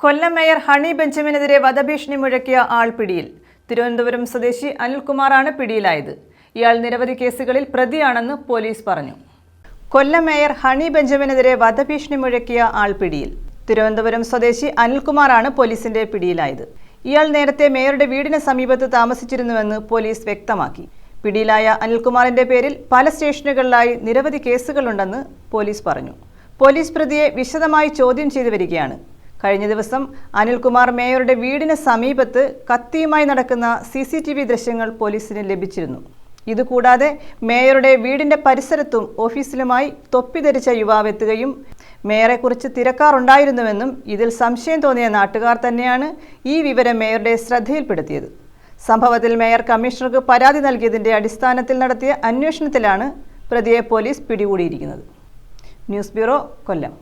കൊല്ലം mayor honey ബെഞ്ചമിനെതിരെ വധഭീഷണി മുഴക്കിയ ആൾ പിടിയിൽ. തിരുവനന്തപുരം സ്വദേശി അനിൽകുമാറാണ് പിടിയിലായത്. ഇയാൾ നിരവധി കേസുകളിൽ പ്രതിയാണെന്ന് പോലീസ് പറഞ്ഞു. കൊല്ലം മേയർ ഹണി ബെഞ്ചമിനെതിരെ വധഭീഷണി മുഴക്കിയ ആൾ പിടിയിൽ. തിരുവനന്തപുരം സ്വദേശി അനിൽകുമാറാണ് പോലീസിന്റെ പിടിയിലായത്. ഇയാൾ നേരത്തെ മേയറുടെ വീടിന് സമീപത്ത് താമസിച്ചിരുന്നുവെന്ന് പോലീസ് വ്യക്തമാക്കി. പിടിയിലായ അനിൽകുമാറിന്റെ പേരിൽ പല സ്റ്റേഷനുകളിലായി നിരവധി കേസുകളുണ്ടെന്ന് പോലീസ് പറഞ്ഞു. പോലീസ് പ്രതിയെ വിശദമായി ചോദ്യം ചെയ്തു വരികയാണ്. കഴിഞ്ഞ ദിവസം അനിൽകുമാർ മേയറുടെ വീടിന് സമീപത്ത് കത്തിയുമായി നടക്കുന്ന CCTV ദൃശ്യങ്ങൾ പോലീസിന് ലഭിച്ചിരുന്നു. ഇതുകൂടാതെ മേയറുടെ വീടിന്റെ പരിസരത്തും ഓഫീസിലുമായി തൊപ്പി ധരിച്ച യുവാവ് എത്തുകയും മേയറെക്കുറിച്ച് തിരക്കാറുണ്ടായിരുന്നുവെന്നും ഇതിൽ സംശയം തോന്നിയ നാട്ടുകാർ തന്നെയാണ് ഈ വിവരം മേയറുടെ ശ്രദ്ധയിൽപ്പെടുത്തിയത്. സംഭവത്തിൽ മേയർ കമ്മീഷണർക്ക് പരാതി നൽകിയതിന്റെ അടിസ്ഥാനത്തിൽ നടത്തിയ അന്വേഷണത്തിലാണ് പ്രതിയെ പോലീസ് പിടികൂടിയിരിക്കുന്നത്. ന്യൂസ് ബ്യൂറോ, കൊല്ലം.